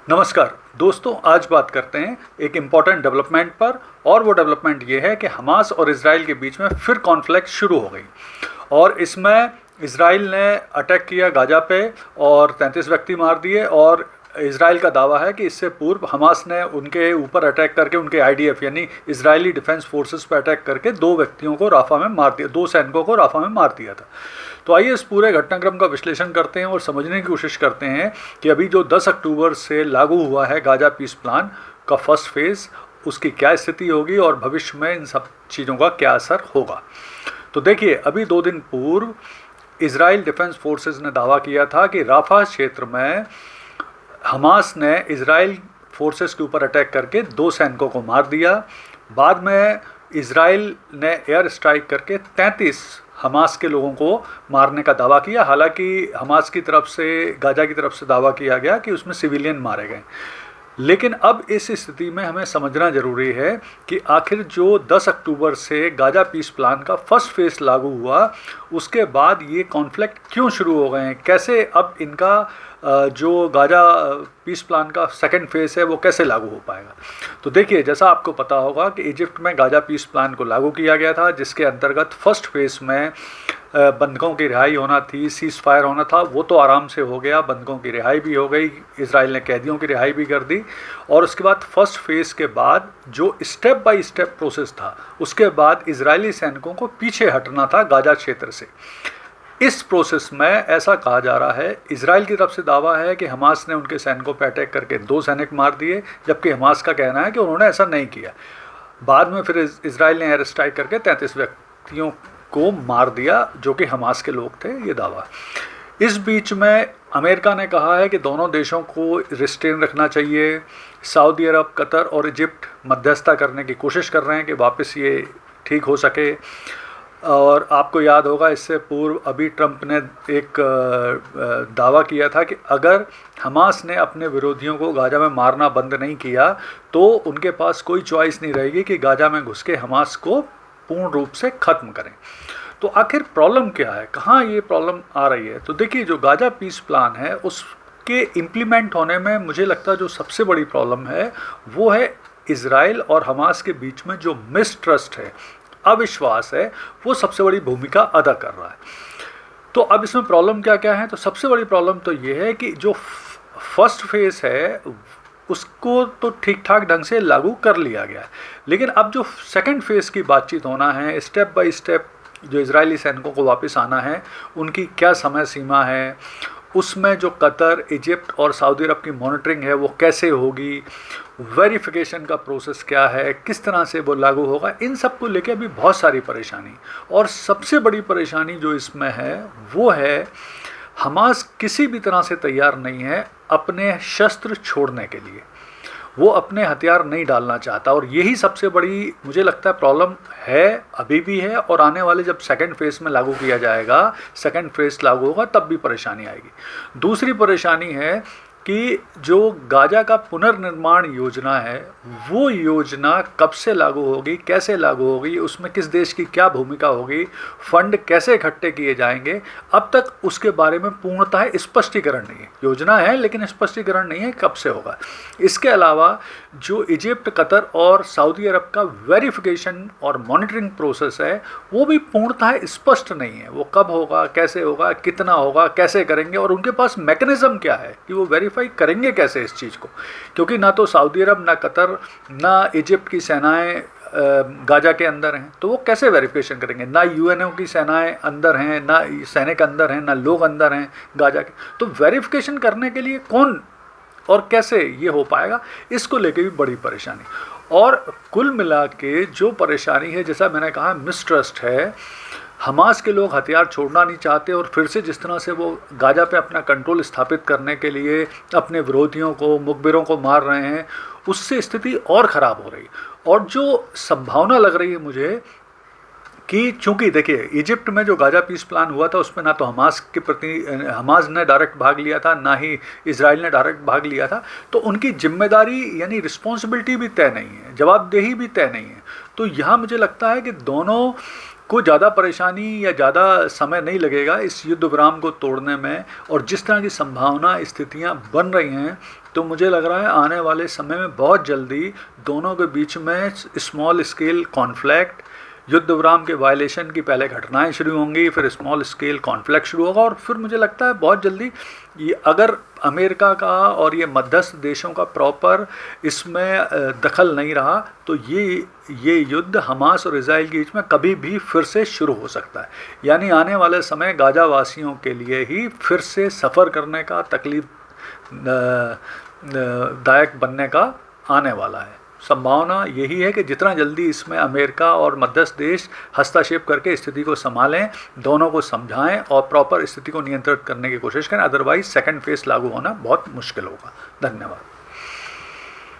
नमस्कार दोस्तों, आज बात करते हैं एक इम्पॉर्टेंट डेवलपमेंट पर। और वो डेवलपमेंट ये है कि हमास और इजराइल के बीच में फिर कॉन्फ्लिक्ट शुरू हो गई। और इसमें इजराइल ने अटैक किया गाजा पे और 33 व्यक्ति मार दिए। और इजराइल का दावा है कि इससे पूर्व हमास ने उनके ऊपर अटैक करके, उनके आईडीएफ यानी इजरायली डिफेंस फोर्सेस पर अटैक करके 2 व्यक्तियों को राफा में मार दिया, 2 सैनिकों को राफा में मार दिया था। तो आइए इस पूरे घटनाक्रम का विश्लेषण करते हैं और समझने की कोशिश करते हैं कि अभी जो 10 अक्टूबर से लागू हुआ है गाजा पीस प्लान का फर्स्ट फेज़, उसकी क्या स्थिति होगी और भविष्य में इन सब चीज़ों का क्या असर होगा। तो देखिए, अभी 2 दिन पूर्व इजराइल डिफेंस फोर्सेस ने दावा किया था कि राफा क्षेत्र में हमास ने इजराइल फोर्सेस के ऊपर अटैक करके 2 सैनिकों को मार दिया। बाद में इजराइल ने एयर स्ट्राइक करके 33 हमास के लोगों को मारने का दावा किया। हालांकि हमास की तरफ से, गाजा की तरफ से दावा किया गया कि उसमें सिविलियन मारे गए। लेकिन अब इस स्थिति में हमें समझना ज़रूरी है कि आखिर जो 10 अक्टूबर से गाजा पीस प्लान का फर्स्ट फेज़ लागू हुआ, उसके बाद ये कॉन्फ्लिक्ट क्यों शुरू हो गए हैं, कैसे अब इनका जो गाजा पीस प्लान का सेकंड फेज़ है वो कैसे लागू हो पाएगा। तो देखिए, जैसा आपको पता होगा कि इजिप्ट में गाजा पीस प्लान को लागू किया गया था, जिसके अंतर्गत फर्स्ट फेज़ में बंधकों की रिहाई होना थी, सीज़ फायर होना था। वो तो आराम से हो गया, बंधकों की रिहाई भी हो गई, इजराइल ने कैदियों की रिहाई भी कर दी। और उसके बाद फर्स्ट फेज़ के बाद जो स्टेप बाय स्टेप प्रोसेस था, उसके बाद इजरायली सैनिकों को पीछे हटना था गाजा क्षेत्र से। इस प्रोसेस में ऐसा कहा जा रहा है, इजराइल की तरफ से दावा है कि हमास ने उनके सैनिकों पर अटैक करके 2 सैनिक मार दिए, जबकि हमास का कहना है कि उन्होंने ऐसा नहीं किया। बाद में फिर इजराइल ने एयर स्ट्राइक करके 33 व्यक्तियों को मार दिया जो कि हमास के लोग थे, ये दावा। इस बीच में अमेरिका ने कहा है कि दोनों देशों को रिस्ट्रेन रखना चाहिए। सऊदी अरब, कतर और इजिप्ट मध्यस्थता करने की कोशिश कर रहे हैं कि वापस ये ठीक हो सके। और आपको याद होगा, इससे पूर्व अभी ट्रंप ने एक दावा किया था कि अगर हमास ने अपने विरोधियों को गाजा में मारना बंद नहीं किया तो उनके पास कोई चॉइस नहीं रहेगी कि गाजा में घुस के हमास को पूर्ण रूप से ख़त्म करें। तो आखिर प्रॉब्लम क्या है, कहाँ ये प्रॉब्लम आ रही है। तो देखिए, जो गाजा पीस प्लान है उसके इम्प्लीमेंट होने में मुझे लगता है जो सबसे बड़ी प्रॉब्लम है वो है इजराइल और हमास के बीच में जो मिसट्रस्ट है, अविश्वास है, वो सबसे बड़ी भूमिका अदा कर रहा है। तो अब इसमें प्रॉब्लम क्या क्या है। तो सबसे बड़ी प्रॉब्लम तो ये है कि जो फर्स्ट फेज़ है उसको तो ठीक ठाक ढंग से लागू कर लिया गया है, लेकिन अब जो सेकंड फेज़ की बातचीत होना है, स्टेप बाय स्टेप जो इजरायली सैनिकों को वापस आना है, उनकी क्या समय सीमा है, उसमें जो कतर, इजिप्ट और सऊदी अरब की मॉनिटरिंग है वो कैसे होगी, वेरिफिकेशन का प्रोसेस क्या है, किस तरह से वो लागू होगा, इन सब को लेके अभी बहुत सारी परेशानी। और सबसे बड़ी परेशानी जो इसमें है वो है हमास किसी भी तरह से तैयार नहीं है अपने शस्त्र छोड़ने के लिए। वो अपने हथियार नहीं डालना चाहता और यही सबसे बड़ी मुझे लगता है प्रॉब्लम है, अभी भी है। और आने वाले जब सेकंड फेज़ में लागू किया जाएगा, सेकंड फेज़ लागू होगा, तब भी परेशानी आएगी। दूसरी परेशानी है कि जो गाजा का पुनर्निर्माण योजना है, वो योजना कब से लागू होगी, कैसे लागू होगी, उसमें किस देश की क्या भूमिका होगी, फंड कैसे इकट्ठे किए जाएंगे, अब तक उसके बारे में पूर्णतः स्पष्टीकरण नहीं है। योजना है लेकिन स्पष्टीकरण नहीं है कब से होगा। इसके अलावा जो इजिप्ट, कतर और सऊदी अरब का वेरिफिकेशन और मॉनिटरिंग प्रोसेस है वो भी पूर्णतः स्पष्ट नहीं है। वो कब होगा, कैसे होगा, कितना होगा, कैसे करेंगे और उनके पास मैकेनिज्म क्या है कि वो वेरीफाई करेंगे कैसे इस चीज़ को। क्योंकि ना तो सऊदी अरब, ना कतर, ना इजिप्ट की सेनाएं गाजा के अंदर हैं, तो वो कैसे वेरिफिकेशन करेंगे। ना यूएनओ की सेनाएं अंदर हैं, ना सैनिक अंदर हैं, ना लोग अंदर हैं गाजा के। तो वेरिफिकेशन करने के लिए कौन और कैसे ये हो पाएगा, इसको लेके भी बड़ी परेशानी। और कुल मिला के जो परेशानी है, जैसा मैंने कहा, मिसट्रस्ट है। हमास के लोग हथियार छोड़ना नहीं चाहते और फिर से जिस तरह से वो गाजा पे अपना कंट्रोल स्थापित करने के लिए अपने विरोधियों को, मुखबिरों को मार रहे हैं, उससे स्थिति और ख़राब हो रही। और जो संभावना लग रही है मुझे कि चूंकि देखिए, इजिप्ट में जो गाजा पीस प्लान हुआ था उसमें ना तो हमास के प्रति हमास ने डायरेक्ट भाग लिया था, ना ही इजराइल ने डायरेक्ट भाग लिया था। तो उनकी जिम्मेदारी यानी रिस्पॉन्सिबिलिटी भी तय नहीं है, जवाबदेही भी तय नहीं है। तो यहाँ मुझे लगता है कि दोनों को ज़्यादा परेशानी या ज़्यादा समय नहीं लगेगा इस युद्ध विराम को तोड़ने में। और जिस तरह की संभावना स्थितियाँ बन रही हैं तो मुझे लग रहा है आने वाले समय में बहुत जल्दी दोनों के बीच में स्मॉल स्केल कॉन्फ्लिक्ट, युद्ध विराम के वायलेशन की पहले घटनाएं शुरू होंगी, फिर स्मॉल स्केल कॉन्फ्लिक्ट शुरू होगा, और फिर मुझे लगता है बहुत जल्दी ये अगर अमेरिका का और ये मध्यस्थ देशों का प्रॉपर इसमें दखल नहीं रहा तो ये युद्ध हमास और इजराइल के बीच में कभी भी फिर से शुरू हो सकता है। यानी आने वाले समय गाजा वासियों के लिए ही फिर से सफ़र करने का, तकलीफ दायक बनने का आने वाला है। संभावना यही है कि जितना जल्दी इसमें अमेरिका और मध्यस्थ देश हस्तक्षेप करके स्थिति को संभालें, दोनों को समझाएं और प्रॉपर स्थिति को नियंत्रित करने की कोशिश करें, अदरवाइज सेकंड फेज लागू होना बहुत मुश्किल होगा। धन्यवाद।